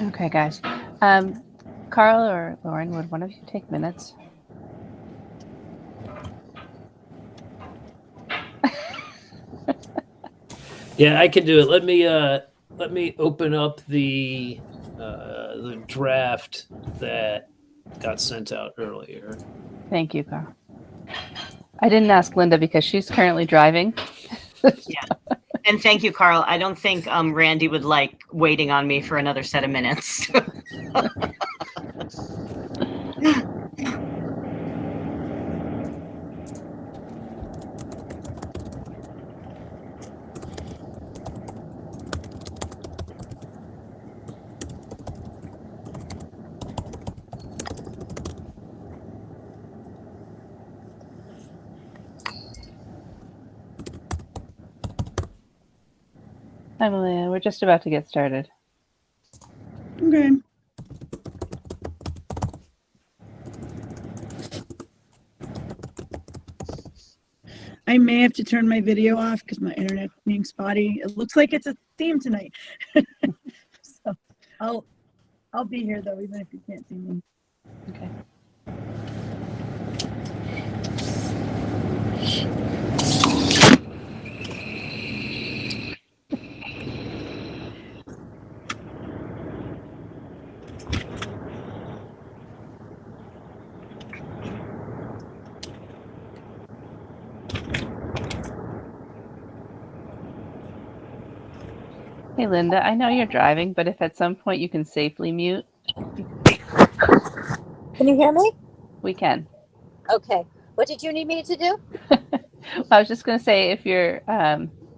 Okay, guys. Carl or Lauren, would one of you take minutes? Yeah, I can do it. Let me open up the draft that got sent out earlier. Thank you, Carl. I didn't ask Linda because she's currently driving. Yeah. And thank you, Carl. I don't think Randy would like waiting on me for another set of minutes. Hi, Malia. We're just about to get started. Okay. I may have to turn my video off because my internet's being spotty. It looks like it's a theme tonight. So I'll be here though, even if you can't see me. Okay. Hey, Linda, I know you're driving, but if at some point you can safely mute, Can you hear me? we can. Okay. What did you need me to do? I was just going to say, if you're,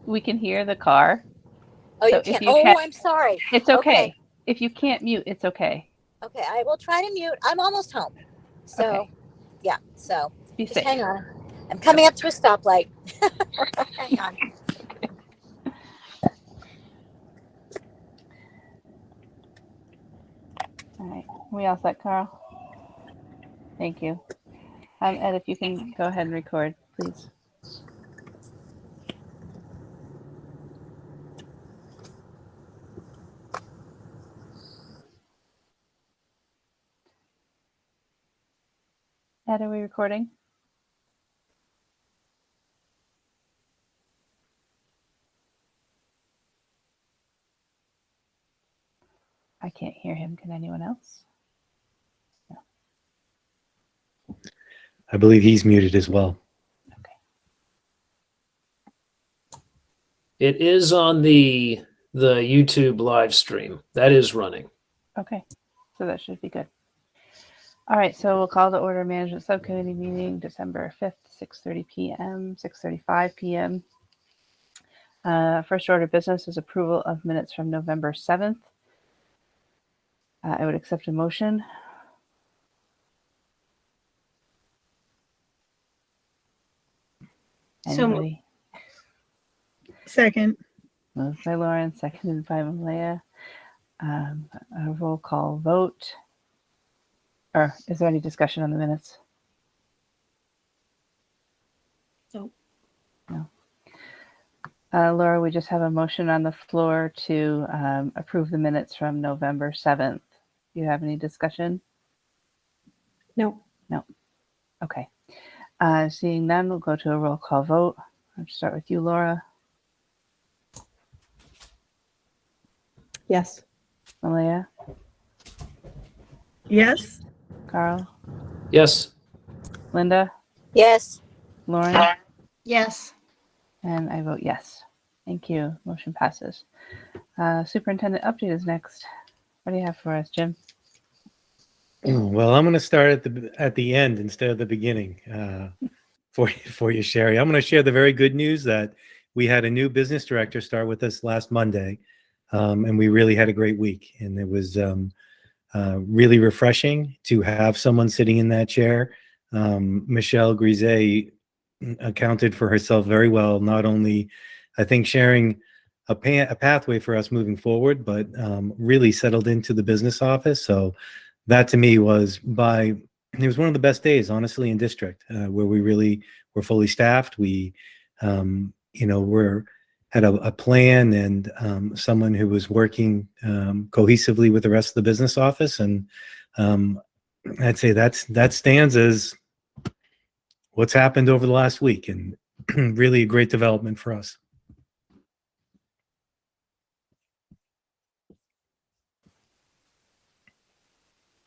we can hear the car. Oh, So you if can't. you Oh, can- I'm sorry. It's okay. Okay. If you can't mute, it's okay. Okay, I will try to mute. I'm almost home. So, Okay. yeah. So, Be just safe. hang on. I'm coming up to a stoplight. Hang on. All right. We all set, Carl? Thank you. Ed, if you can go ahead and record, please. Ed, are we recording? I can't hear him. Can anyone else? No. I believe he's muted as well. Okay. It is on the YouTube live stream. That is running. Okay. So that should be good. All right. So we'll call the Order Management Subcommittee meeting December 5th, 6:30 p.m., 6:35 p.m. First order of business is approval of minutes from November 7th. I would accept a motion. So moved. Anybody? Second. Moved by Lauren, seconded by Malaya. A roll call vote. Or is there any discussion on the minutes? No. No. Laura, we just have a motion on the floor to approve the minutes from November 7th. Do you have any discussion? No. No. Okay. Seeing none, we'll go to a roll call vote. I'll start with you, Laura. Yes. Malaya? Yes. Carl? Yes. Linda? Yes. Lauren? Yes. And I vote yes. Thank you. Motion passes. Superintendent update is next. What do you have for us, Jim? Well, I'm going to start at the end instead of the beginning for you, Sherry. I'm going to share the very good news that we had a new business director start with us last Monday, and we really had a great week. And it was really refreshing to have someone sitting in that chair. Michelle Grisey accounted for herself very well, not only, I think, sharing a pathway for us moving forward, but really settled into the business office. So that to me it was one of the best days, honestly, in district, where we really were fully staffed. We, had had a plan and someone who was working cohesively with the rest of the business office. And I'd say that stands as what's happened over the last week, and really a great development for us.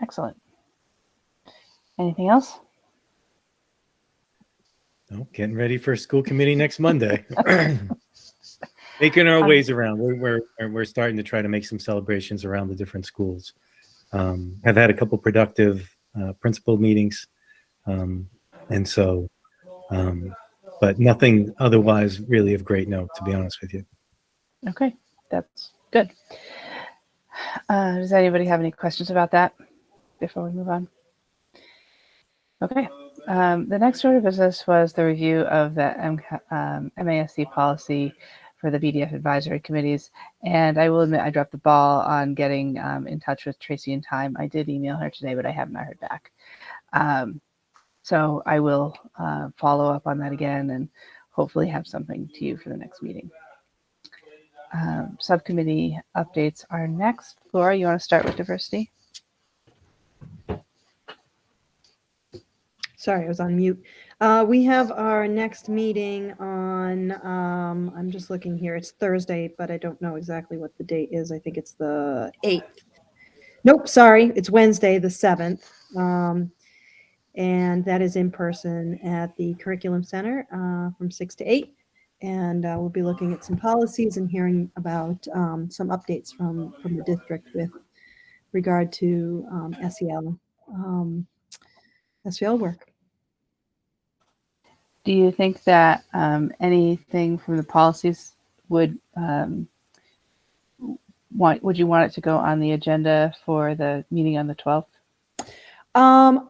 Excellent. Anything else? Oh, getting ready for school committee next Monday. Making our ways around. We're starting to try to make some celebrations around the different schools. Have had a couple productive principal meetings, and so, but nothing otherwise really of great note, to be honest with you. Okay, that's good. Does anybody have any questions about that before we move on? Okay. The next order of business was the review of the MASC policy for the BDF advisory committees. And I will admit I dropped the ball on getting in touch with Tracy in time. I did email her today, but I have not heard back. So I will follow up on that again and hopefully have something to you for the next meeting. Subcommittee updates are next. Laura, you want to start with diversity? Sorry, I was on mute. We have our next meeting on, I'm just looking here, it's Thursday, but I don't know exactly what the date is. I think it's the 8th. Nope, sorry, it's Wednesday, the 7th. And that is in person at the Curriculum Center from 6 to 8. And we'll be looking at some policies and hearing about some updates from the district with regard to SEL work. Do you think that anything from the policies would you want it to go on the agenda for the meeting on the 12th?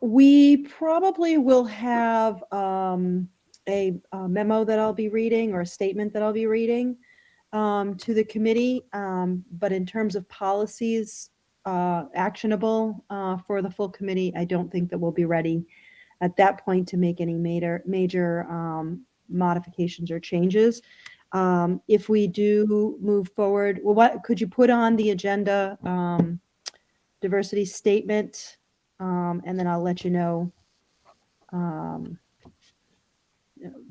We probably will have a memo that I'll be reading or a statement that I'll be reading to the committee. But in terms of policies actionable for the full committee, I don't think that we'll be ready at that point to make any major modifications or changes. If we do move forward, well, what could you put on the agenda? Diversity statement, and then I'll let you know.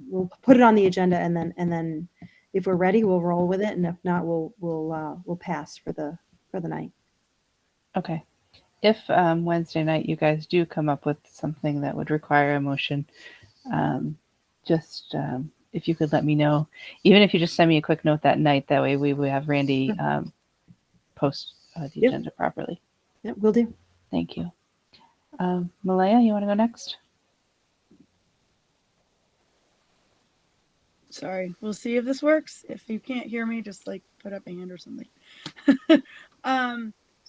We'll put it on the agenda, and then if we're ready, we'll roll with it, and if not, we'll pass for the night. Okay. If Wednesday night you guys do come up with something that would require a motion, just if you could let me know, even if you just send me a quick note that night, that way we have Randy post the agenda properly. Yep, will do. Thank you. Malaya, you want to go next? Sorry, we'll see if this works. If you can't hear me, just like put up a hand or something.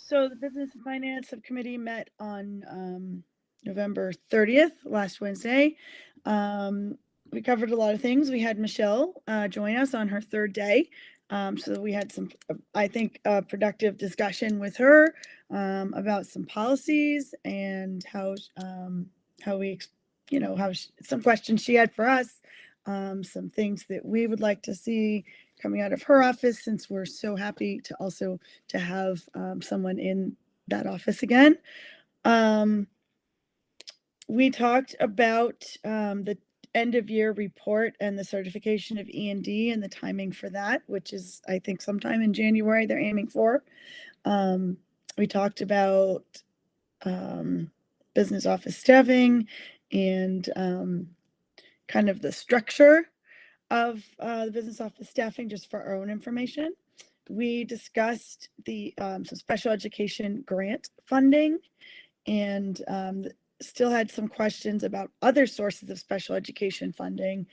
So the Business and Finance Subcommittee met on November 30th, last Wednesday. We covered a lot of things. We had Michelle join us on her third day. So we had some, I think, productive discussion with her about some policies and how we, some questions she had for us, some things that we would like to see coming out of her office, since we're so happy to have someone in that office again. We talked about the end of year report and the certification of E&D and the timing for that, which is, I think, sometime in January they're aiming for. We talked about business office staffing and kind of the structure of the business office staffing, just for our own information. We discussed the some special education grant funding, and still had some questions about other sources of special education funding.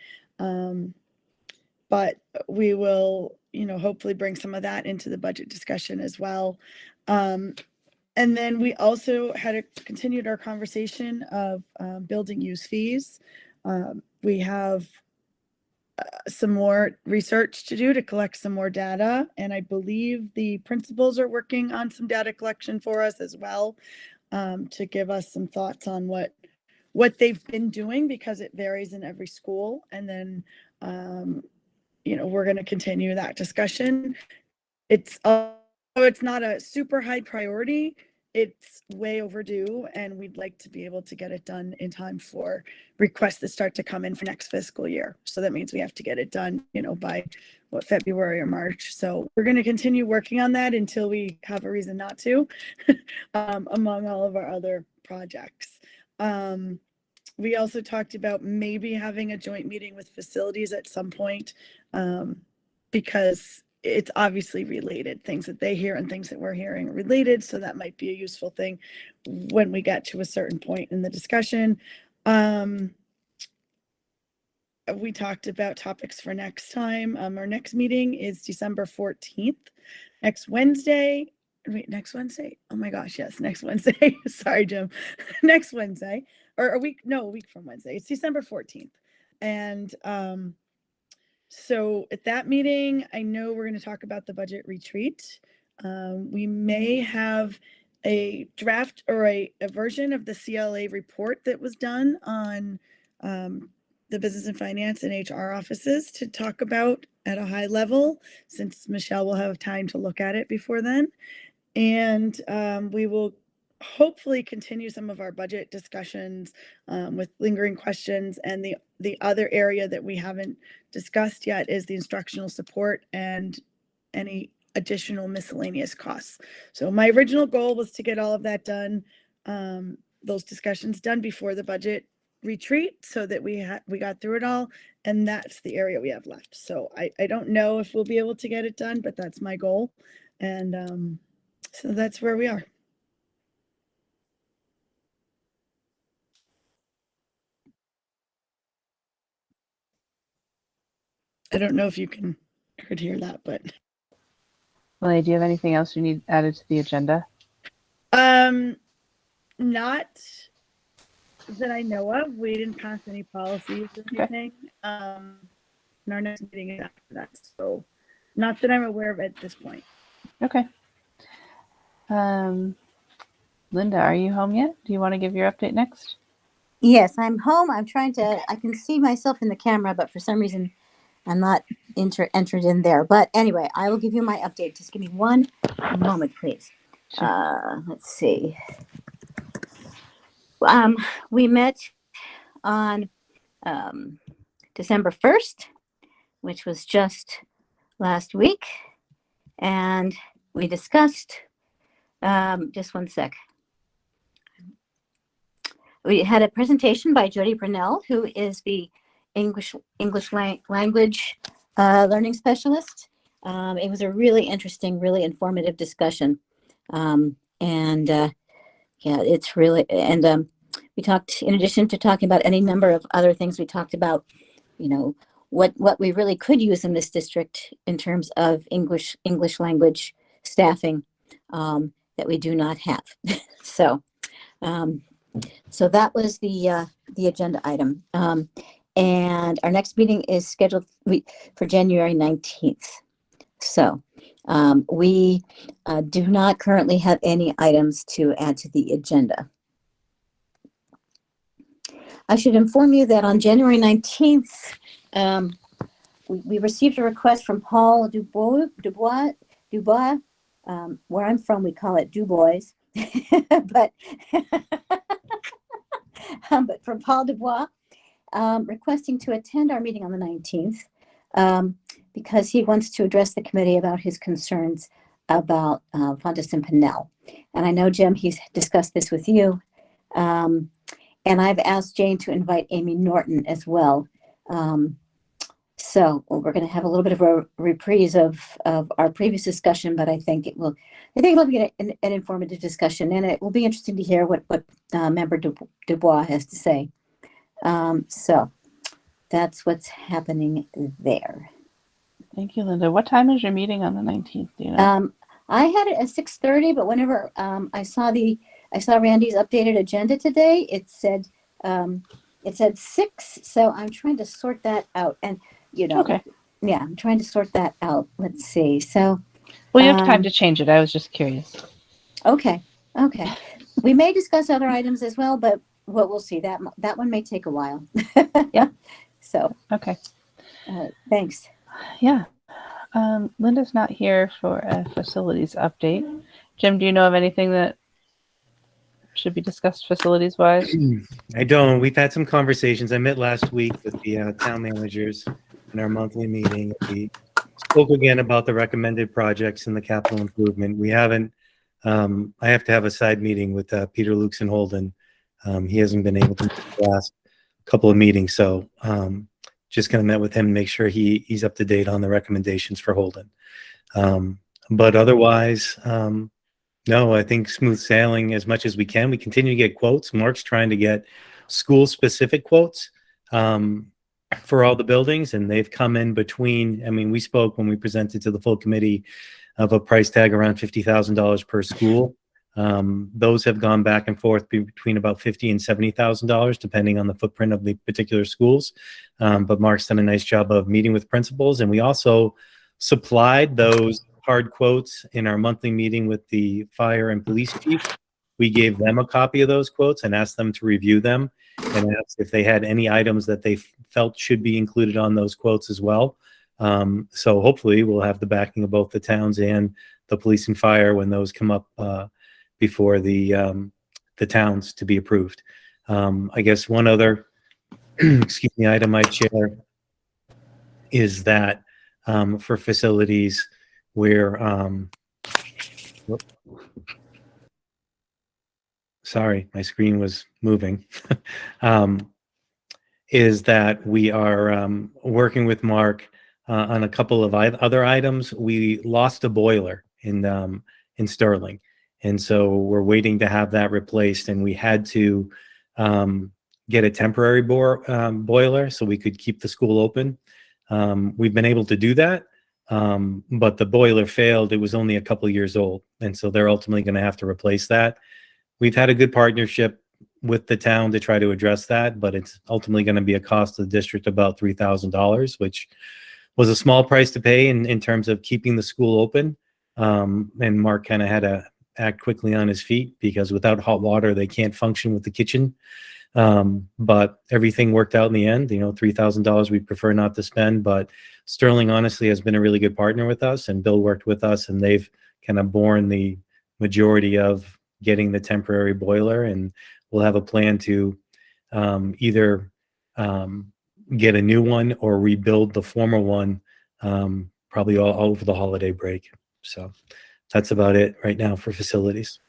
But we will, hopefully bring some of that into the budget discussion as well. And then we also continued our conversation of building use fees. We have some more research to do to collect some more data, and I believe the principals are working on some data collection for us as well, to give us some thoughts on what they've been doing, because it varies in every school. And then we're going to continue that discussion. It's not a super high priority. It's way overdue, and we'd like to be able to get it done in time for requests that start to come in for next fiscal year. So that means we have to get it done, by February or March. So we're going to continue working on that until we have a reason not to, among all of our other projects. We also talked about maybe having a joint meeting with facilities at some point, because it's obviously related. Things that they hear and things that we're hearing are related. So that might be a useful thing when we get to a certain point in the discussion. We talked about topics for next time. Our next meeting is December 14th, next Wednesday. Wait, next Wednesday? Oh my gosh, yes, next Wednesday. Sorry, Jim. Next Wednesday, or a week from Wednesday. It's December 14th. And so at that meeting, I know we're going to talk about the budget retreat. We may have a draft or a version of the CLA report that was done on the business and finance and HR offices to talk about at a high level, since Michelle will have time to look at it before then. And we will hopefully continue some of our budget discussions with lingering questions. And the other area that we haven't discussed yet is the instructional support and any additional miscellaneous costs. So my original goal was to get all of that done, those discussions done before the budget retreat, so that we got through it all. And that's the area we have left. So I don't know if we'll be able to get it done, but that's my goal. And so that's where we are. I don't know if you could hear that, but Lily, do you have anything else you need added to the agenda? not that I know of. We didn't pass any policies or anything. And our next meeting is after that, so not that I'm aware of at this point. Okay. Linda, are you home yet? Do you want to give your update next? Yes, I'm home. I can see myself in the camera, but for some reason I'm not entered in there. But anyway, I will give you my update. Just give me one moment, please. Sure. Let's see. We met on December 1st, which was just last week. And we discussed, just one sec. We had a presentation by Jody Brunell, who is the English language learning specialist. It was a really interesting, really informative discussion. Yeah, it's really, and we talked, in addition to talking about any number of other things, we talked about, what we really could use in this district in terms of English language staffing that we do not have. So that was the agenda item. And our next meeting is scheduled for January 19th. So we do not currently have any items to add to the agenda. I should inform you that on January 19th, we received a request from Paul Dubois. Where I'm from, we call it Dubois. but from Paul Dubois, requesting to attend our meeting on the 19th because he wants to address the committee about his concerns about Fontes and Pinnell. And I know, Jim, he's discussed this with you. And I've asked Jane to invite Amy Norton as well. So we're going to have a little bit of a reprise of our previous discussion, but I think it'll be an informative discussion, and it will be interesting to hear what Member Dubois has to say. So that's what's happening there. Thank you, Linda. What time is your meeting on the 19th? Do you know? I had it at 6:30, but whenever I saw Randy's updated agenda today, it said 6. So I'm trying to sort that out, and Okay. yeah, I'm trying to sort that out. Let's see. So, Well, you have time to change it. I was just curious. okay. We may discuss other items as well, but we'll see. That one may take a while. Yeah. So, Okay. thanks. Yeah. Linda's not here for a facilities update. Jim, do you know of anything that should be discussed facilities wise? I don't. We've had some conversations. I met last week with the town managers in our monthly meeting. We spoke again about the recommended projects and the capital improvement. We haven't. I have to have a side meeting with Peter Lukes and Holden. He hasn't been able to make the last couple of meetings, so just going to met with him and make sure he's up to date on the recommendations for Holden. But otherwise, no, I think smooth sailing as much as we can. We continue to get quotes. Mark's trying to get school-specific quotes for all the buildings, and they've come in between. I mean, we spoke when we presented to the full committee of a price tag around $50,000 per school. Those have gone back and forth between about $50,000 and $70,000, depending on the footprint of the particular schools. But Mark's done a nice job of meeting with principals, and we also supplied those hard quotes in our monthly meeting with the fire and police chief. We gave them a copy of those quotes and asked them to review them and asked if they had any items that they felt should be included on those quotes as well. So hopefully we'll have the backing of both the towns and the police and fire when those come up before the towns to be approved. I guess one other excuse me, item I'd share is that for facilities where sorry, my screen was moving, is that we are working with Mark on a couple of other items. We lost a boiler in Sterling, and so we're waiting to have that replaced, and we had to get a temporary boiler so we could keep the school open. We've been able to do that, but the boiler failed. It was only a couple years old, and so they're ultimately going to have to replace that. We've had a good partnership with the town to try to address that, but it's ultimately going to be a cost to the district about $3,000, which was a small price to pay in terms of keeping the school open. And Mark kind of had to act quickly on his feet because without hot water, they can't function with the kitchen. But everything worked out in the end. You know, $3,000 we prefer not to spend, but Sterling honestly has been a really good partner with us, and Bill worked with us, and they've kind of borne the majority of getting the temporary boiler, and we'll have a plan to either get a new one or rebuild the former one probably all over the holiday break. So that's about it right now for facilities.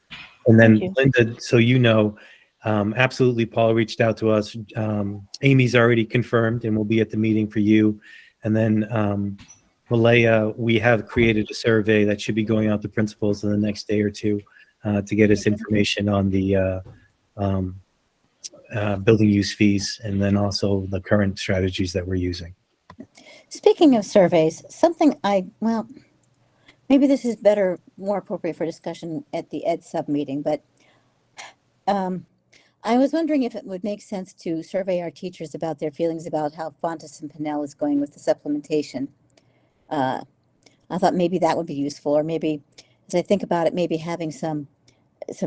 And then Linda, so you know, absolutely, Paul reached out to us. Amy's already confirmed and will be at the meeting for you. And then Malaya, we have created a survey that should be going out to principals in the next day or two to get us information on the building use fees and then also the current strategies that we're using. Speaking of surveys, something well, maybe this is better, more appropriate for discussion at the Ed sub meeting, but I was wondering if it would make sense to survey our teachers about their feelings about how Fontes and Pinnell is going with the supplementation. I thought maybe that would be useful, or maybe as I think about it, maybe having some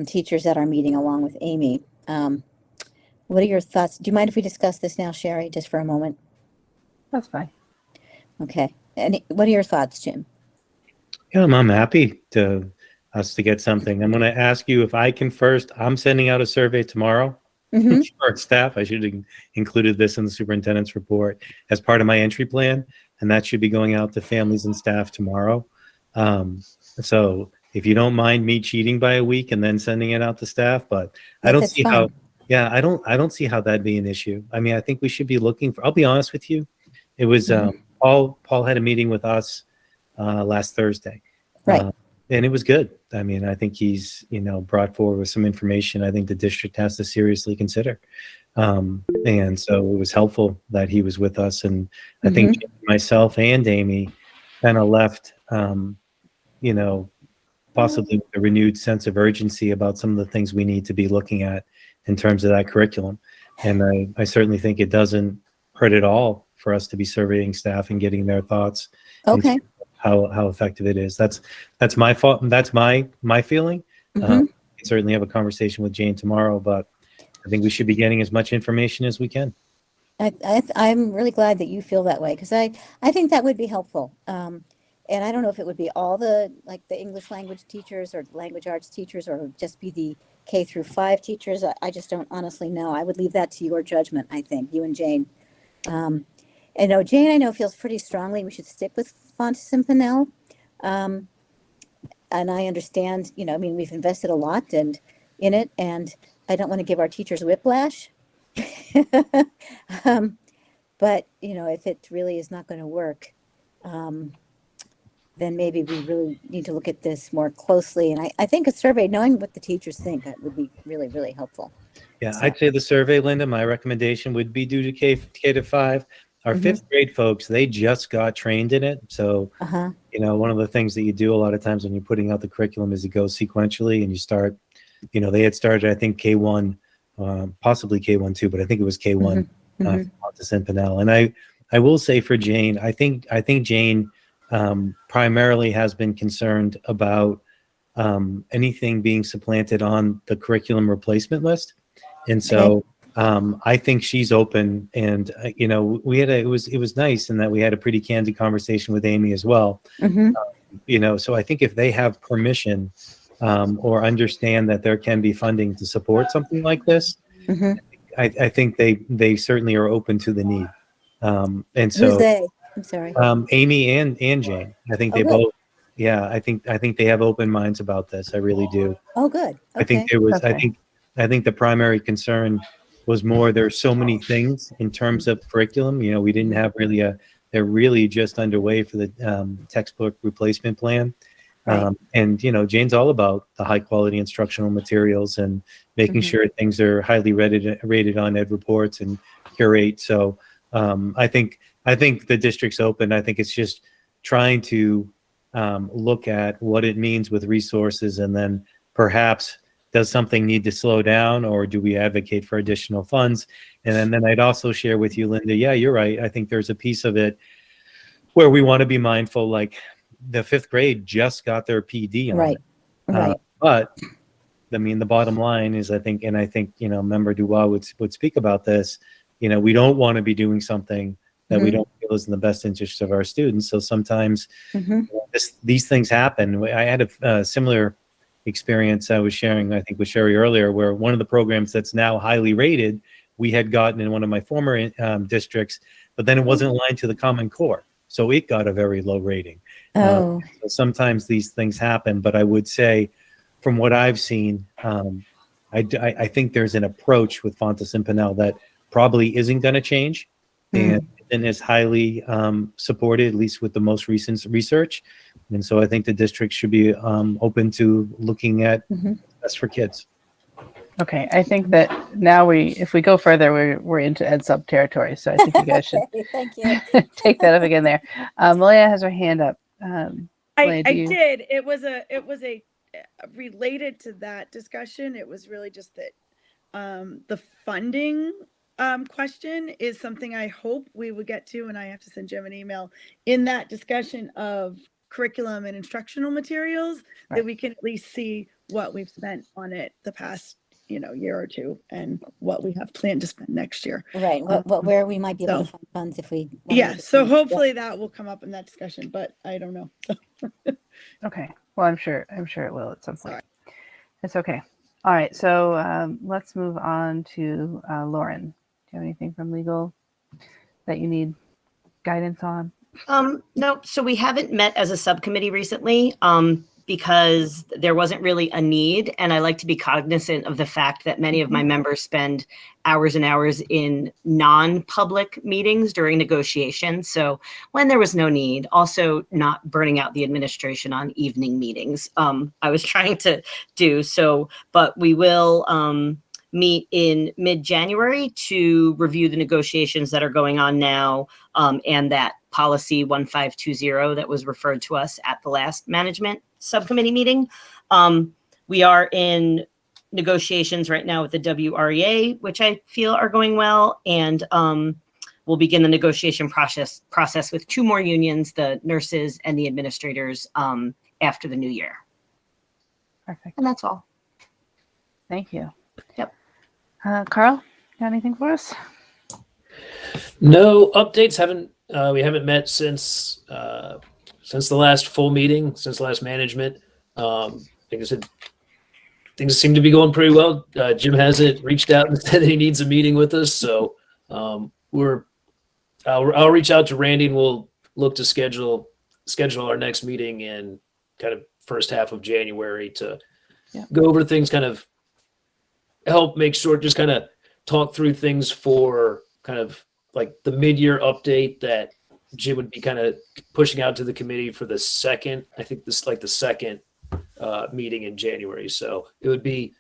teachers at our meeting along with Amy. What are your thoughts? Do you mind if we discuss this now, Sherry, just for a moment? That's fine. Okay. And what are your thoughts, Jim? Yeah, I'm happy to us to get something. I'm going to ask you if I can first. I'm sending out a survey tomorrow for our staff. I should have included this in the superintendent's report as part of my entry plan, and that should be going out to families and staff tomorrow. So if you don't mind me cheating by a week and then sending it out to staff, but I don't see how. Yeah, I don't see how that'd be an issue. I mean, I think we should be looking for. I'll be honest with you. It was Paul had a meeting with us last Thursday, right? And it was good. I mean, I think he's brought forward with some information I think the district has to seriously consider. And so it was helpful that he was with us. And I think myself and Amy kind of left, possibly with a renewed sense of urgency about some of the things we need to be looking at in terms of that curriculum. And I certainly think it doesn't hurt at all for us to be surveying staff and getting their thoughts. Okay. How effective it is. That's my fault. That's my feeling. We can certainly have a conversation with Jane tomorrow, but I think we should be getting as much information as we can. I'm really glad that you feel that way because I think that would be helpful. And I don't know if it would be all the like the English language teachers or language arts teachers or just be the K-5 teachers. I just don't honestly know. I would leave that to your judgment, I think, you and Jane. I know Jane, I know feels pretty strongly we should stick with Fontes and Pinnell. Um, and I understand, I mean, we've invested a lot in it, and I don't want to give our teachers whiplash. um, but if it really is not going to work, then maybe we really need to look at this more closely. And I think a survey, knowing what the teachers think, would be really, really helpful. Yeah, So- I'd say the survey, Linda, my recommendation would be due to K-5. Our Mhm. fifth grade folks, they just got trained in it. So, Uh-huh. one of the things that you do a lot of times when you're putting out the curriculum is you go sequentially and you start, they had started, I think, K1, possibly K1 too, but I think it was K1 Mhm. for Fontes and Pinnell. And I will say for Jane, I think Jane primarily has been concerned about anything being supplanted on the curriculum replacement list. And so I think she's open, and we had it was nice in that we had a pretty candid conversation with Amy as well. Mhm. So I think if they have permission or understand that there can be funding to support something like this, Mhm. I think they certainly are open to the need. And Who's so they? I'm sorry. Amy and Jane, I think Oh, they good. both. Yeah, I think they have open minds about this. I really do. Oh, good. I think Okay. there was. Okay. I think the primary concern was more. There's so many things in terms of curriculum. We didn't have really a. They're really just underway for the textbook replacement plan. Right. And Jane's all about the high quality instructional materials and making Mhm. sure things are highly rated on ed reports and curate. So I think the district's open. I think it's just trying to look at what it means with resources, and then perhaps does something need to slow down, or do we advocate for additional funds? And then I'd also share with you, Linda, yeah, you're right. I think there's a piece of it where we want to be mindful, like the fifth grade just got their PD on Right. it. Right. But I mean, the bottom line is, I think Member Dubois would speak about this. We don't want to be doing something that we Mhm. don't feel is in the best interest of our students. So sometimes Mhm. these things happen. I had a similar experience I was sharing, I think, with Sherry earlier, where one of the programs that's now highly rated, we had gotten in one of my former districts, but then it wasn't aligned to the Common Core. So it got a very low rating. Oh. So sometimes these things happen, but I would say, from what I've seen, I think there's an approach with Fontes and Pinnell that probably isn't going to change, and is highly supported, at least with the most recent research. And so I think the district should be open to looking at Mhm. best for kids. Okay, I think that now if we go further, we're into ed sub territory. So I think you guys should Okay, thank you. take that up again there. Malia has her hand up. Malia, I did. It was a related to that discussion. It was really just that the funding question is something I hope we would get to, and I have to send Jim an email in that discussion of curriculum and instructional materials, Right. that we can at least see what we've spent on it the past year or two, and what we have planned to spend next year. Right. Where we might be able to So- find funds if we. wanna Yeah, look at so things. hopefully that will come up in that discussion, but I don't know. Okay. Well, I'm sure it will at some point. Sorry. It's okay. All right. So let's move on to Lauren. Do you have anything from legal that you need guidance on? No, so we haven't met as a subcommittee recently, because there wasn't really a need. And I like to be cognizant of the fact that many of my members spend hours and hours in non-public meetings during negotiations. So when there was no need, also not burning out the administration on evening meetings, I was trying to do so, but we will meet in mid-January to review the negotiations that are going on now, and that policy 1520 that was referred to us at the last management subcommittee meeting. We are in negotiations right now with the WREA, which I feel are going well, and we'll begin the negotiation process with two more unions, the nurses and the administrators, after the new year. Perfect. And that's all. Thank you. Yep. Carl, got anything for us? No updates. We haven't met since the last full meeting, since the last management. Like I said, things seem to be going pretty well. Jim hasn't reached out and said he needs a meeting with us, so I'll reach out to Randy and we'll look to schedule our next meeting in kind of first half of January to go over things, kind of help make sure, just kind of talk through things for kind of like the mid-year update that Jim would be kind of pushing out to the committee for the second, I think this like the second meeting in January. So it would be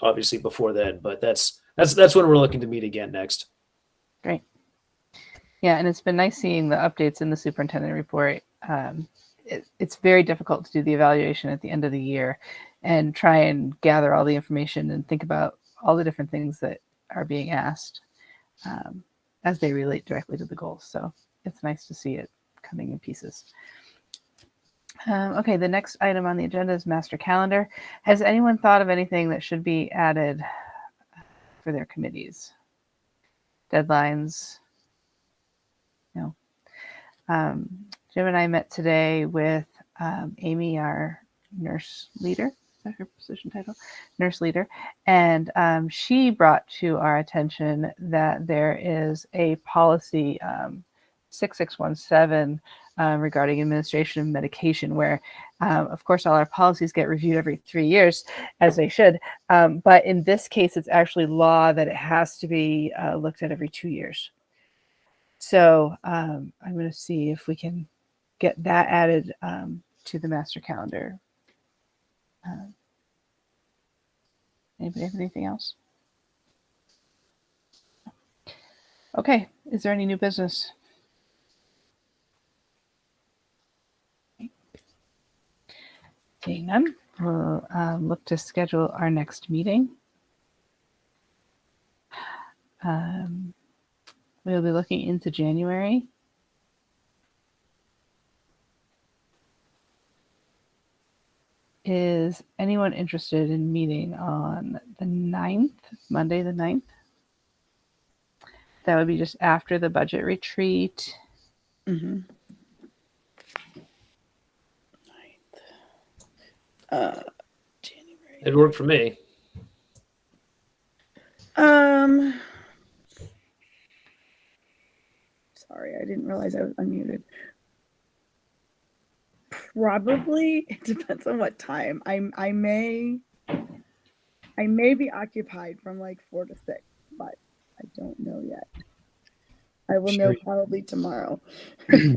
obviously before then, but that's when we're looking to meet again next. Great. Yeah, and it's been nice seeing the updates in the superintendent report. It's very difficult to do the evaluation at the end of the year and try and gather all the information and think about all the different things that are being asked as they relate directly to the goals. So it's nice to see it coming in pieces. Okay, the next item on the agenda is master calendar. Has anyone thought of anything that should be added for their committees? Deadlines? No. Jim and I met today with Amy, our nurse leader. Is that her position title? Nurse leader. And she brought to our attention that there is a policy 6617 regarding administration of medication, where, of course, all our policies get reviewed every 3 years, as they should. But in this case, it's actually law that it has to be looked at every 2 years. So I'm going to see if we can get that added to the master calendar. Anybody have anything else? Okay, is there any new business? Seeing none, we'll look to schedule our next meeting. We'll be looking into January. Is anyone interested in meeting on the 9th, Monday the 9th? That would be just after the budget retreat. Mm-hmm. January. It worked for me. Sorry, I didn't realize I was unmuted. Probably it depends on what time. I may be occupied from like 4 to 6, but I don't know yet. I will know probably tomorrow. I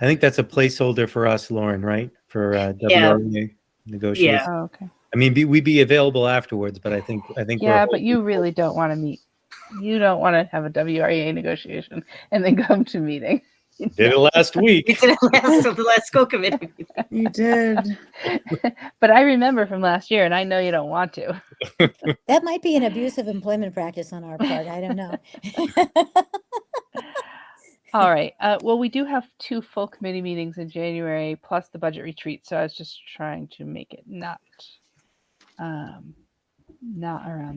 think that's a placeholder for us, Lauren, right? For WRA negotiation. Yeah. Oh, okay. I mean, we'd be available afterwards, but I think Yeah, but you really don't want to meet. You don't want to have a WREA negotiation and then come to meeting. did it last week. We did it the last school committee. You did. But I remember from last year, and I know you don't want to. That might be an abusive employment practice on our part. I don't know. All right. Well, we do have 2 full committee meetings in January plus the budget retreat. So I was just trying to make it not around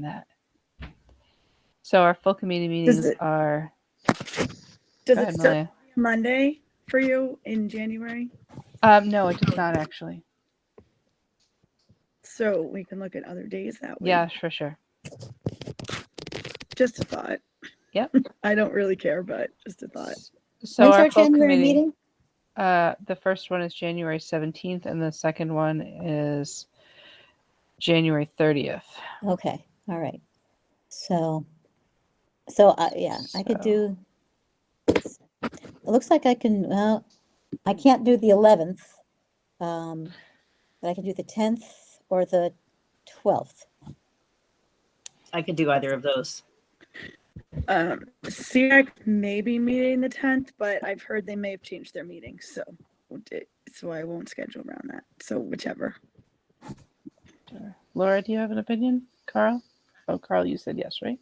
that. So our full committee meetings are. Does Go it ahead, start Malia. Monday for you in January? No, it does not actually. So we can look at other days that way. Yeah, for sure. Just a thought. Yep. I don't really care, but just a thought. So When's our our full January committee, meeting? the first one is January 17th, and the second one is January 30th. Okay, all right. So yeah, I could do. It looks like I can. Well, I can't do the 11th, but I can do the 10th or the 12th. I could do either of those. SEAC may be meeting the 10th, but I've heard they may have changed their meeting, so I won't schedule around that. So whichever. Sure. Laura, do you have an opinion? Carl? Oh, Carl, you said yes, right?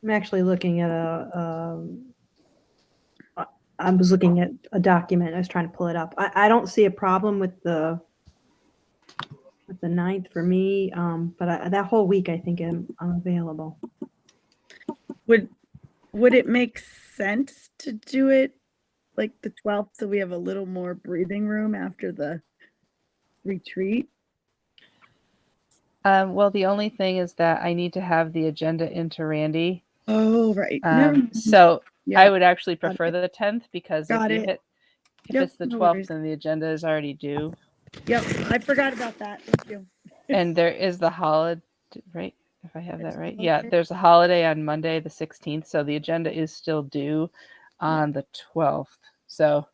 I'm actually looking at I was looking at a document. I was trying to pull it up. I don't see a problem with the with the 9th for me. But that whole week, I think I'm available. Would it make sense to do it like the 12th so we have a little more breathing room after the retreat? Well, the only thing is that I need to have the agenda into Randy. Oh, right. So Yeah. I would actually Got prefer the 10th because Got if it. if it's the no 12th, worries. then the agenda is already due. Yep, I forgot about that. Thank you. And there is the holiday, right? If I have that There's right. a Yeah, holiday. there's a holiday on Monday, the 16th. So the agenda is still due on the 12th. So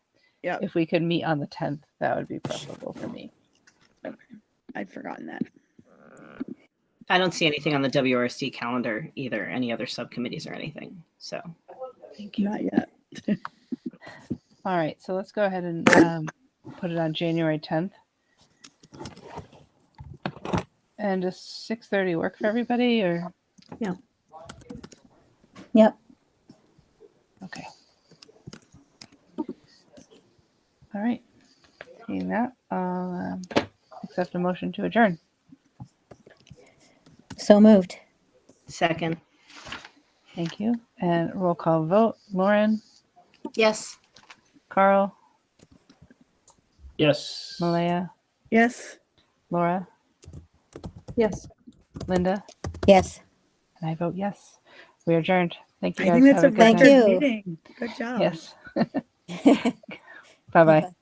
Yep. if we could meet on the 10th, that would be preferable for me. I'd forgotten that. I don't see anything on the WRSD calendar either, any other subcommittees or anything. So Thank you. Not yet. All right. So let's go ahead and put it on January 10th. And does 6:30 work for everybody or? Yeah. Yep. Okay. All right. Seeing that, I'll accept a motion to adjourn. So moved. second, Thank you. And roll call vote. Lauren, yes. Carl, Yes. Malaya, Yes. Laura, Yes. Linda, Yes. and I vote yes. We are adjourned. Thank you I guys. think that's Have a a good Thank night. record you. meeting. Good job. Yes. Bye bye. Bye-bye.